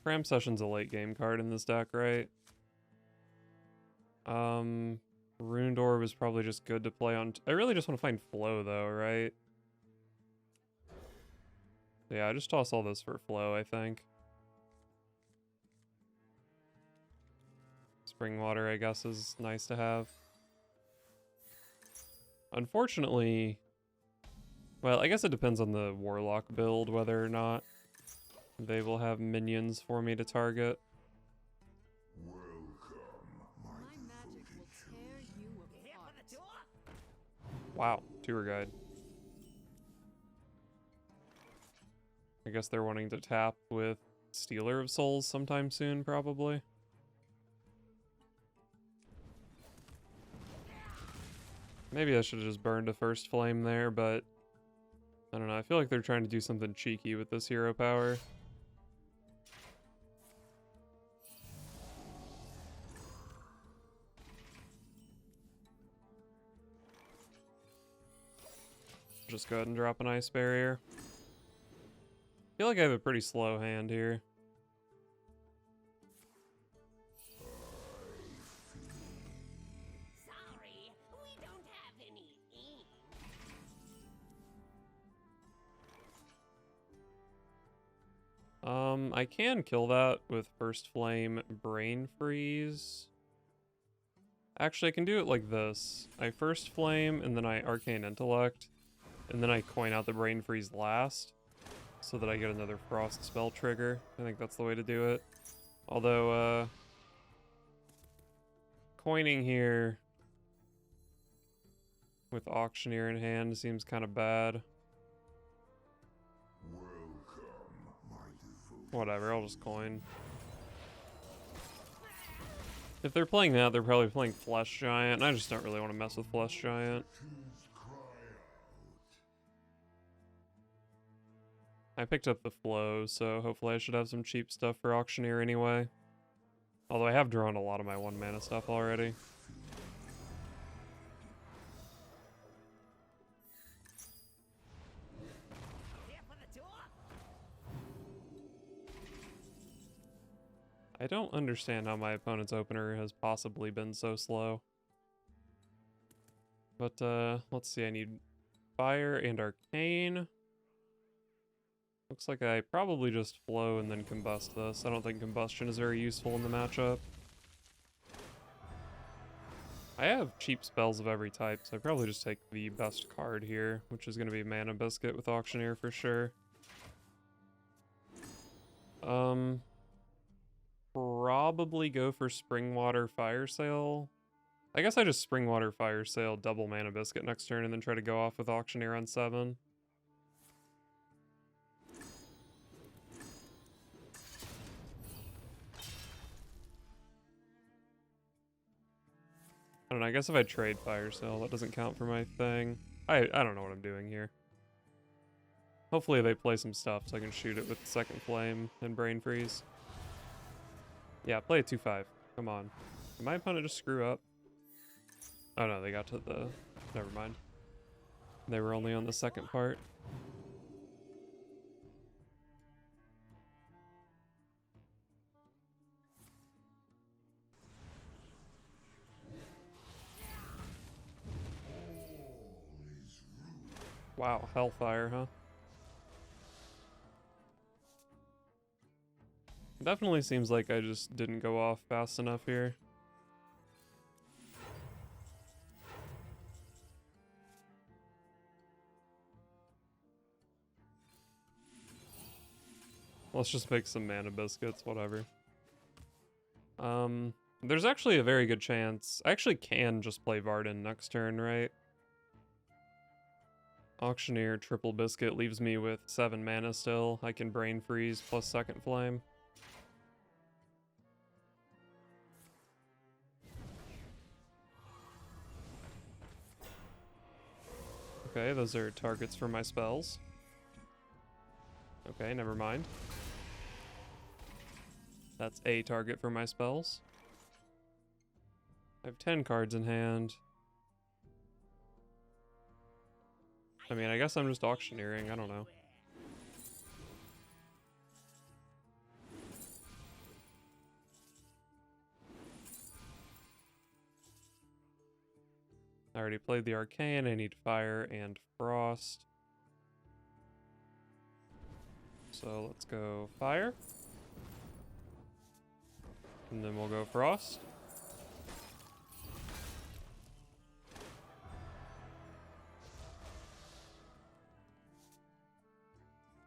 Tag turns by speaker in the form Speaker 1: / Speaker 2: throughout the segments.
Speaker 1: Cram Session's a late game card in this deck, right? Ruined Orb is probably just good to play on... I really just want to find Flow, though, right? Yeah, I just toss all this for Flow, I think. Spring Water, I guess, is nice to have. Unfortunately... Well, I guess it depends on the Warlock build, whether or not they will have minions for me to target. Wow, Tour Guide. I guess they're wanting to tap with Stealer of Souls sometime soon, probably. Maybe I should have just burned a First Flame there, but I don't know. I feel like they're trying to do something cheeky with this hero power. Just go ahead and drop an Ice Barrier. I feel like I have a pretty slow hand here.
Speaker 2: Sorry, we don't have any ink.
Speaker 1: I can kill that with First Flame Brain Freeze. Actually, I can do it like this. I First Flame, and then I Arcane Intellect, and then I coin out the Brain Freeze last, so that I get another Frost spell trigger. I think that's the way to do it. Although, coining here with Auctioneer in hand seems kind of bad. Whatever, I'll just coin. If they're playing that, they're probably playing Flesh Giant, and I just don't really want to mess with Flesh Giant. I picked up the Flow, so hopefully I should have some cheap stuff for Auctioneer anyway. Although I have drawn a lot of my 1-mana stuff already. I don't understand how my opponent's opener has possibly been so slow. But, let's see, I need Fire and Arcane. Looks like I probably just Flow and then Combust this. I don't think Combustion is very useful in the matchup. I have cheap spells of every type, so I probably just take the best card here, which is going to be Mana Biscuit with Auctioneer for sure. Probably go for Springwater Fire Sale. I guess I just Springwater Fire Sale, double Mana Biscuit next turn, and then try to go off with Auctioneer on 7. I don't know, I guess if I trade Fire Sale, that doesn't count for my thing. I don't know what I'm doing here. Hopefully they play some stuff so I can shoot it with Second Flame and Brain Freeze. Yeah, play a 2/5. Come on. Did my opponent just screw up? Oh no, they got to the... Never mind. They were only on the second part. Wow, Hellfire, huh? Definitely seems like I just didn't go off fast enough here. Let's just make some Mana Biscuits, whatever. There's actually a very good chance... I actually can just play Varden next turn, right? Auctioneer, Triple Biscuit leaves me with 7 mana still. I can Brain Freeze plus Second Flame. Okay, those are targets for my spells. Okay, never mind. That's a target for my spells. I have 10 cards in hand. I mean, I guess I'm just auctioneering, I don't know. already played the Arcane. I need Fire and Frost. So let's go Fire. And then we'll go Frost.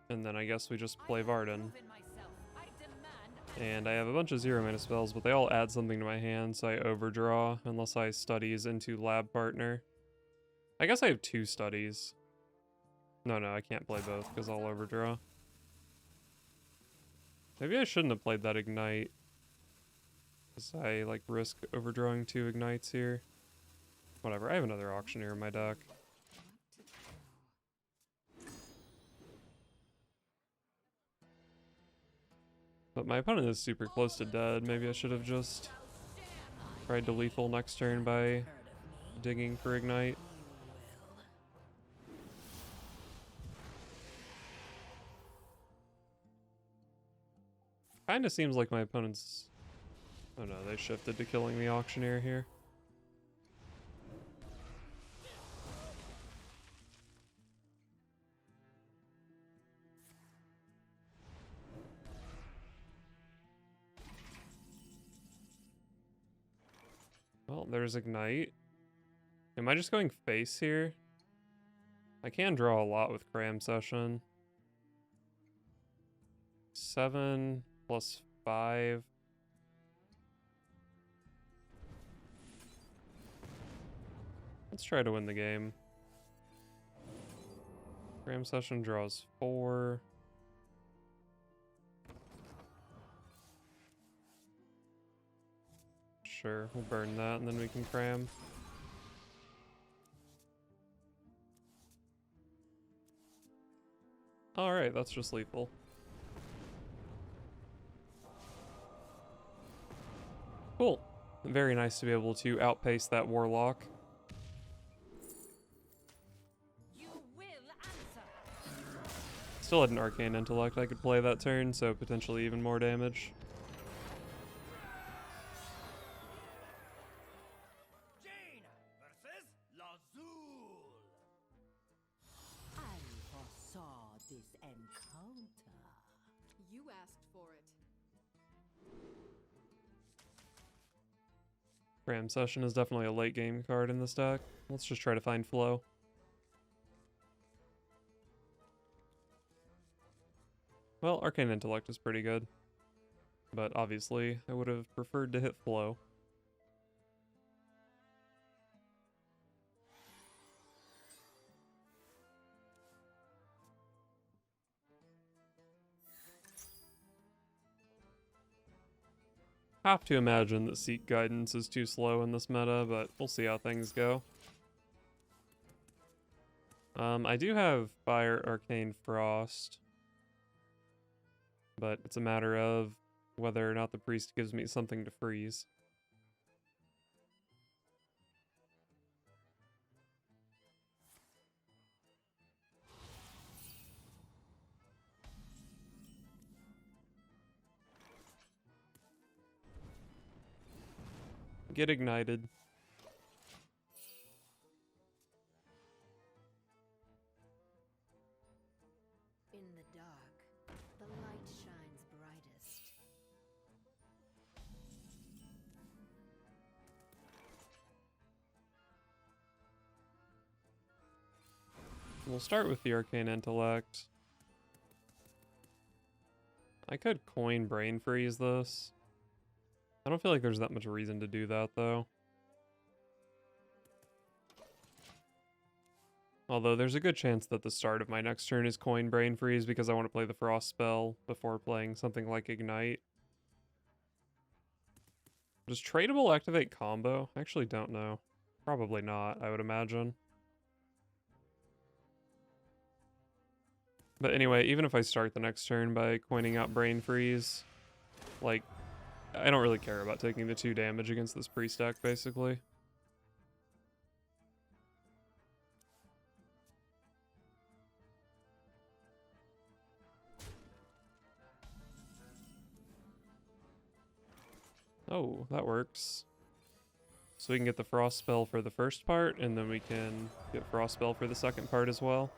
Speaker 1: And then I guess we just play Varden. And I have a bunch of 0-mana spells, but they all add something to my hand, so I overdraw unless I studies into Lab Partner. I guess I have 2 studies. No, I can't play both because I'll overdraw. Maybe I shouldn't have played that Ignite, because I like risk overdrawing 2 Ignites here. Whatever, I have another Auctioneer in my deck. But my opponent is super close to dead. Maybe I should have just tried to lethal next turn by digging for Ignite. Kinda seems like my opponent's... Oh no, they shifted to killing the Auctioneer here. Well, there's Ignite. Am I just going face here? I can draw a lot with Cram Session. 7 plus 5. Let's try to win the game. Cram Session draws 4. Sure, we'll burn that and then we can cram. Alright, that's just lethal. Cool. Very nice to be able to outpace that Warlock.
Speaker 2: You will answer.
Speaker 1: Still had an Arcane Intellect I could play that turn, so potentially even more damage.
Speaker 2: This encounter.
Speaker 3: You asked for it.
Speaker 1: Cram Session is definitely a late game card in this deck. Let's just try to find flow. Well, Arcane Intellect is pretty good. But obviously, I would have preferred to hit flow. Have to imagine that Seek Guidance is too slow in this meta, but we'll see how things go. I do have Fire, Arcane, Frost, but it's a matter of whether or not the priest gives me something to freeze. Get ignited.
Speaker 3: In the dark, the light shines brightest.
Speaker 1: We'll start with the Arcane Intellect. I could coin Brain Freeze this. I don't feel like there's that much reason to do that, though. Although there's a good chance that the start of my next turn is coin Brain Freeze because I want to play the Frost spell before playing something like Ignite. Does Tradable activate combo? I actually don't know. Probably not, I would imagine. But anyway, even if I start the next turn by coining out Brain Freeze, like, I don't really care about taking the 2 damage against this priest deck, basically. Oh, that works. So we can get the Frost spell for the first part, and then we can get Frost spell for the second part as well.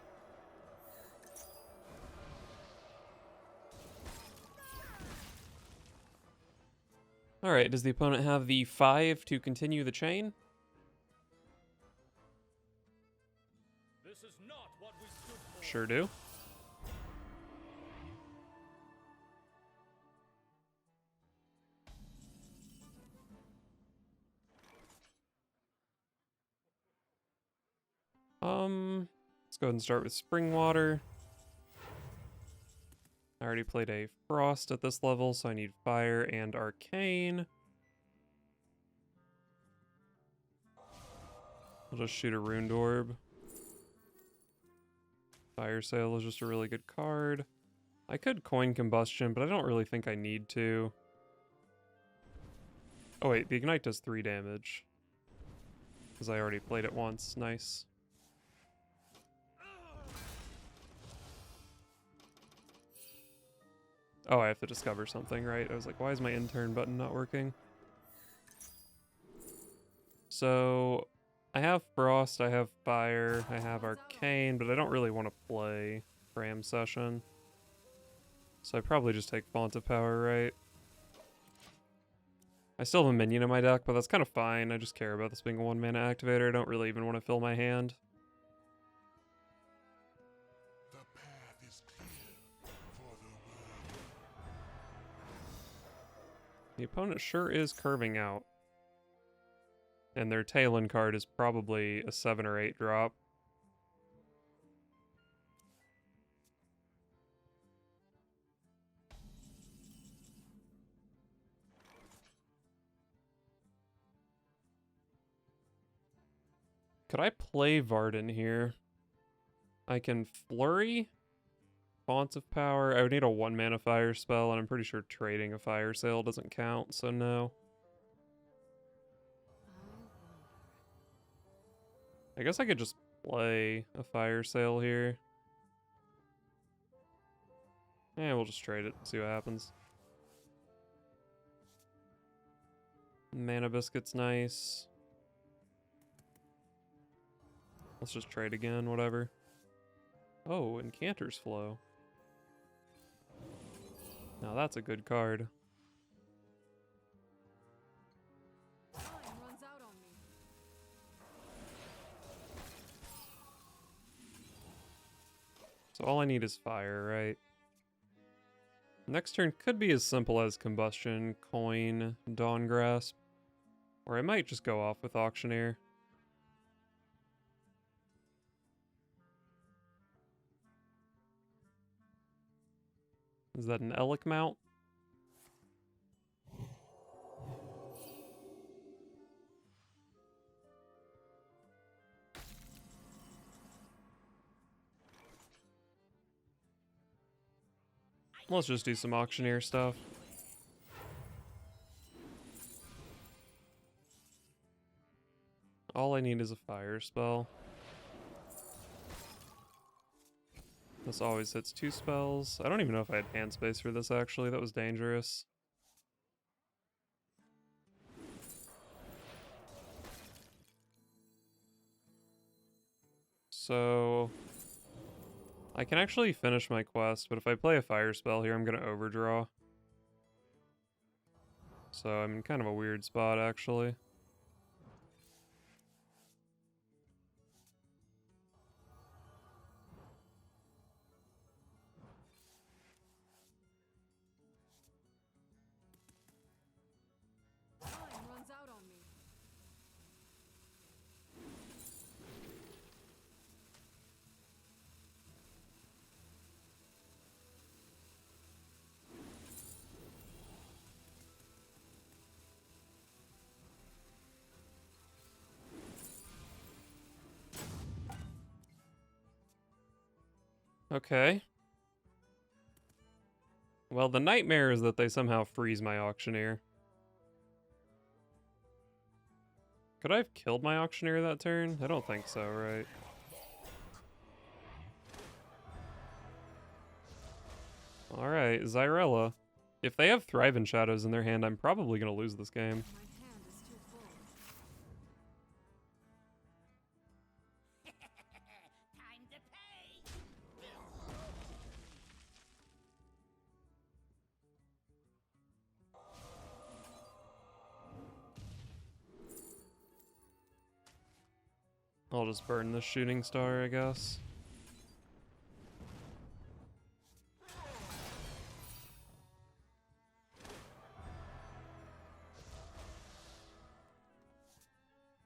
Speaker 1: Alright, does the opponent have the 5 to continue the chain?
Speaker 4: This is not what we stood for.
Speaker 1: Sure do. Let's go ahead and start with Spring Water. I already played a Frost at this level, so I need Fire and Arcane. I'll just shoot a Runed Orb. Fire Sale is just a really good card. I could Coin Combustion, but I don't really think I need to. Oh wait, the Ignite does 3 damage. Because I already played it once. Nice. Oh, I have to discover something, right? I was like, why is my intern button not working? So, I have Frost, I have Fire, I have Arcane, but I don't really want to play Ram Session. So I probably just take Font of Power, right? I still have a minion in my deck, but that's kind of fine. I just care about this being a 1-mana activator. I don't really even want to fill my hand.
Speaker 5: The path is clear for the world.
Speaker 1: The opponent sure is curving out. And their Talon card is probably a 7 or 8 drop. Could I play Varden here? I can Flurry, Font of Power. I would need a 1-mana fire spell, and I'm pretty sure trading a fire sale doesn't count, so no. I guess I could just play a fire sale here. Yeah, we'll just trade it, see what happens. Mana Biscuit's nice. Let's just trade again, whatever. Oh, Incanter's Flow. Now that's a good card.
Speaker 2: Time runs out on me.
Speaker 1: So all I need is fire, right? Next turn could be as simple as Combustion, Coin, Dawn Grasp. Or I might just go off with Auctioneer. Is that an Elec mount? Let's just do some Auctioneer stuff. All I need is a fire spell. This always hits 2 spells. I don't even know if I had hand space for this, actually. That was dangerous. So I can actually finish my quest, but if I play a fire spell here, I'm going to overdraw. So I'm in kind of a weird spot, actually.
Speaker 2: Time runs out on me.
Speaker 1: Okay. Well, the nightmare is that they somehow freeze my Auctioneer. Could I have killed my Auctioneer that turn? I don't think so, right? Alright, Zyrella. If they have Thrive in Shadows in their hand, I'm probably going to lose this game.
Speaker 2: My hand is too full.
Speaker 1: I'll just burn the shooting star, I guess.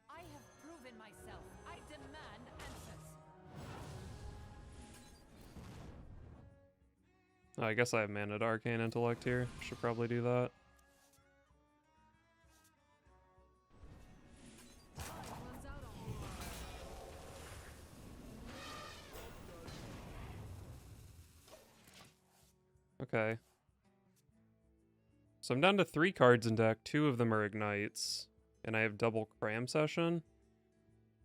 Speaker 2: I have proven myself. I demand answers.
Speaker 1: Oh, I guess I have mana to Arcane Intellect here. Should probably do that.
Speaker 2: Time runs out on me.
Speaker 1: Okay. So I'm down to 3 cards in deck. 2 of them are Ignites. And I have double Cram Session.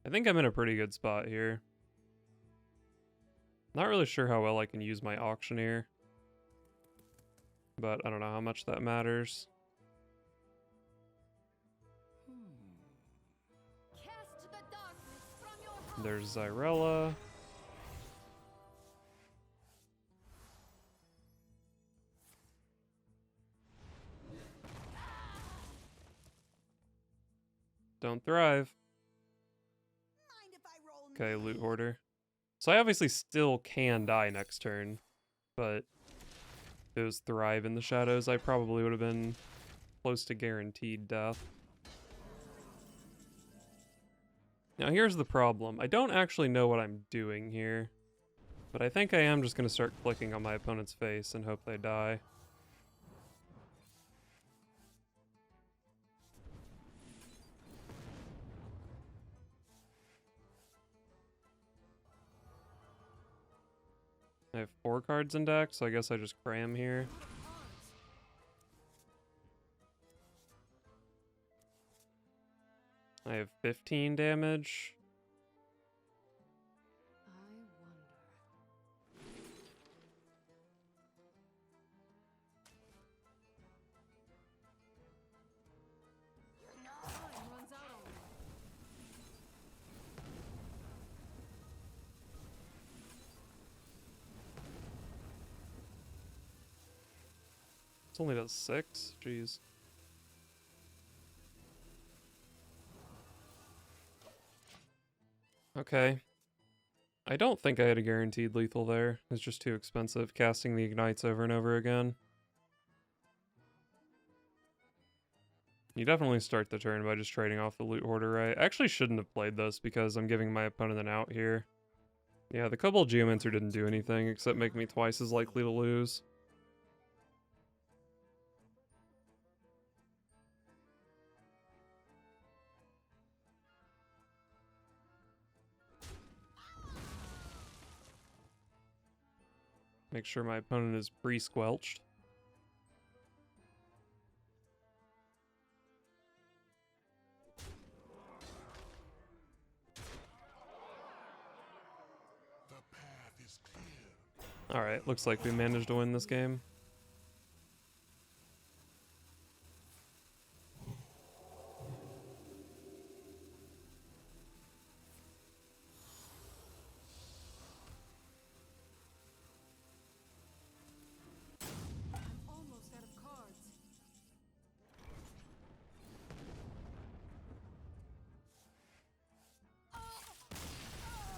Speaker 1: I think I'm in a pretty good spot here. Not really sure how well I can use my Auctioneer. But I don't know how much that matters.
Speaker 2: Cast the darkness from your heart.
Speaker 1: There's Xyrella. Don't thrive.
Speaker 3: Mind if I roll
Speaker 1: Okay, Loot Hoarder. So I obviously still can die next turn, but if it was Thrive in the Shadows, I probably would have been close to guaranteed death. Now here's the problem. I don't actually know what I'm doing here, but I think I am just going to start clicking on my opponent's face and hope they die. I have 4 cards in deck, so I guess I just cram here. I have 15 damage.
Speaker 2: I wonder. Time runs out on me.
Speaker 1: It's only does 6? Jeez. Okay. I don't think I had a guaranteed lethal there. It's just too expensive casting the Ignites over and over again. You definitely start the turn by just trading off the Loot Hoarder, right? I actually shouldn't have played this because I'm giving my opponent an out here. Yeah, the Cobalt Geomancer didn't do anything except make me twice as likely to lose. Make sure my opponent is pre-squelched.
Speaker 5: The path is clear.
Speaker 1: Alright, looks like we managed to win this game.
Speaker 2: I'm almost out of cards.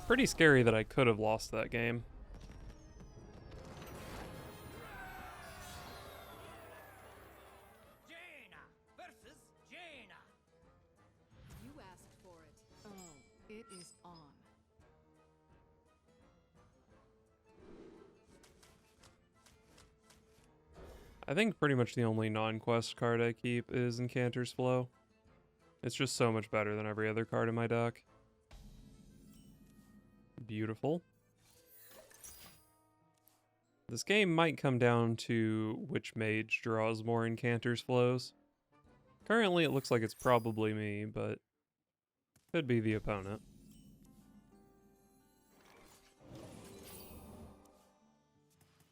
Speaker 1: Pretty scary that I could have lost that game.
Speaker 4: Jaina versus Jaina.
Speaker 2: You asked for it. Oh, it is on.
Speaker 1: I think pretty much the only non-quest card I keep is Incanter's Flow. It's just so much better than every other card in my deck. Beautiful. This game might come down to which mage draws more Incanter's Flows. Currently it looks like it's probably me, but could be the opponent.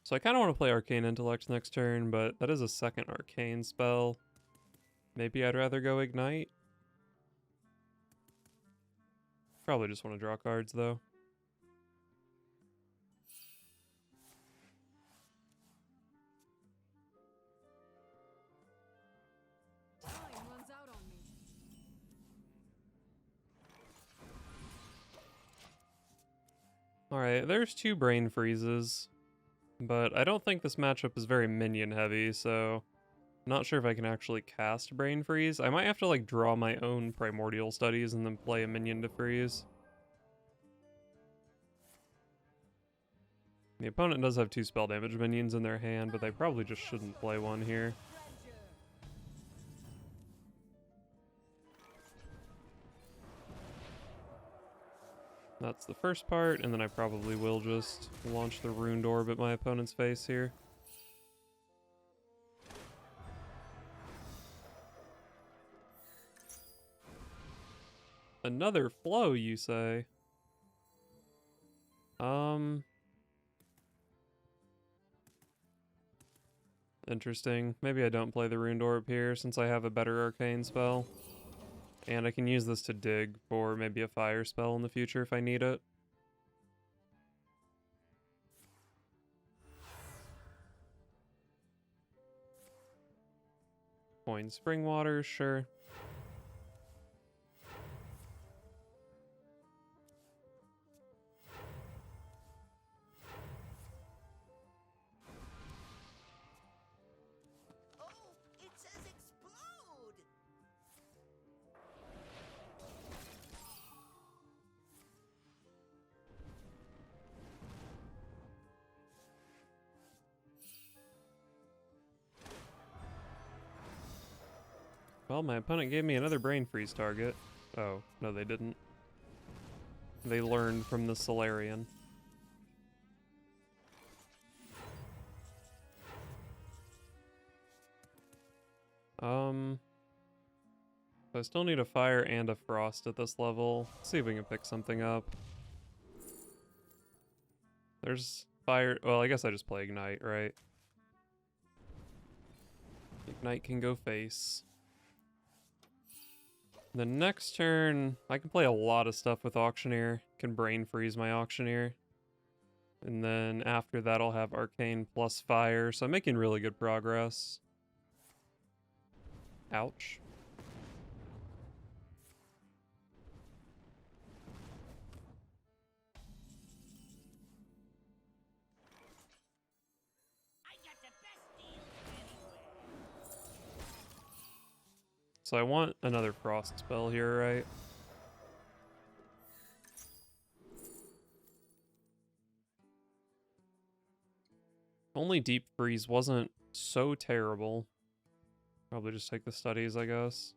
Speaker 1: So I kind of want to play Arcane Intellect next turn, but that is a second Arcane spell. Maybe I'd rather go Ignite. Probably just want to draw cards, though.
Speaker 2: Time runs out on me.
Speaker 1: Alright, there's 2 brain freezes, but I don't think this matchup is very minion heavy, so not sure if I can actually cast brain freeze. I might have to like draw my own primordial studies and then play a minion to freeze. The opponent does have 2 spell damage minions in their hand, but they probably just shouldn't play one here. That's the first part, and then I probably will just launch the Runed Orb at my opponent's face here. Another flow, you say? Interesting. Maybe I don't play the Runed Orb here since I have a better arcane spell. And I can use this to dig for maybe a fire spell in the future if I need it. Coin spring water, sure.
Speaker 3: Oh, it says explode!
Speaker 1: Well, my opponent gave me another brain freeze target. Oh, no they didn't. They learned from the Solarian. I still need a fire and a frost at this level. Let's see if we can pick something up. There's fire. Well, I guess I just play Ignite, right? Ignite can go face. The next turn, I can play a lot of stuff with Auctioneer. Can brain freeze my Auctioneer. And then after that, I'll have Arcane plus Fire. So I'm making really good progress. Ouch. So I want another frost spell here, right? Only deep freeze wasn't so terrible. Probably just take the studies, I guess.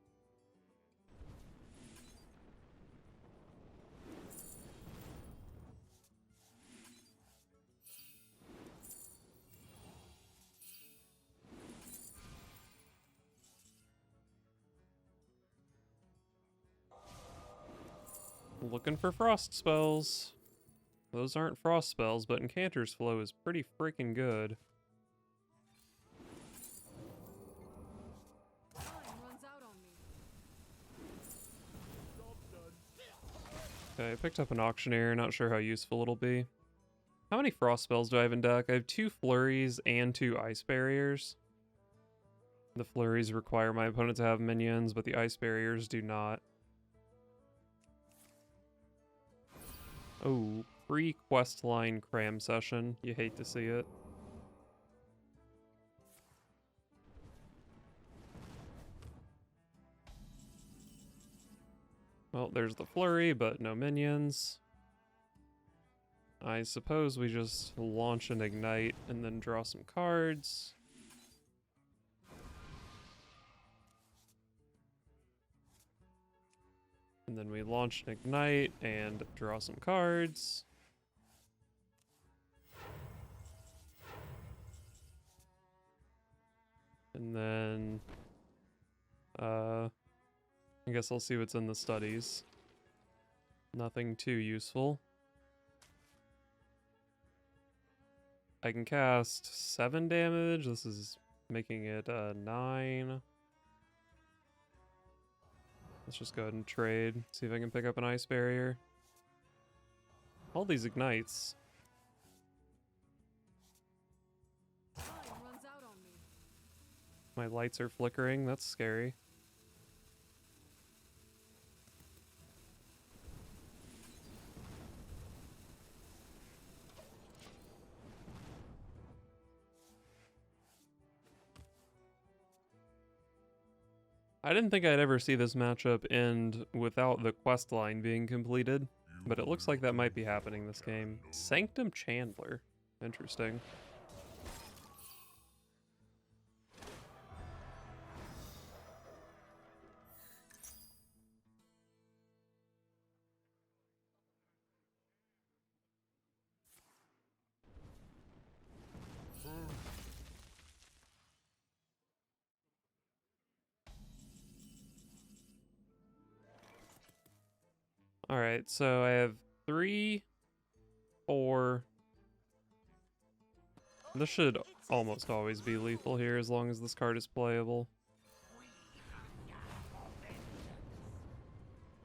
Speaker 1: Looking for frost spells. Those aren't frost spells, but Incanter's Flow is pretty freaking good.
Speaker 2: Time runs out on me.
Speaker 1: Okay, I picked up an Auctioneer, not sure how useful it'll be. How many frost spells do I have in deck? I have 2 flurries and 2 ice barriers. The flurries require my opponent to have minions, but the ice barriers do not. Oh, free Questline cram session. You hate to see it. Well, there's the flurry, but no minions. I suppose we just launch an Ignite and then draw some cards. And then we launch an Ignite and draw some cards. And then, I guess I'll see what's in the studies. Nothing too useful. I can cast 7 damage. This is making it 9. Let's just go ahead and trade. See if I can pick up an ice barrier. All these ignites.
Speaker 2: Time runs out on me.
Speaker 1: My lights are flickering. That's scary. I didn't think I'd ever see this matchup end without the quest line being completed, but it looks like that might be happening this game. Sanctum Chandler. Interesting. Alright, so I have 3, 4. This should almost always be lethal here as long as this card is playable.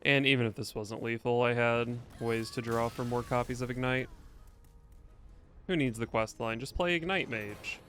Speaker 1: And even if this wasn't lethal, I had ways to draw for more copies of Ignite. Who needs the quest line? Just play Ignite Mage.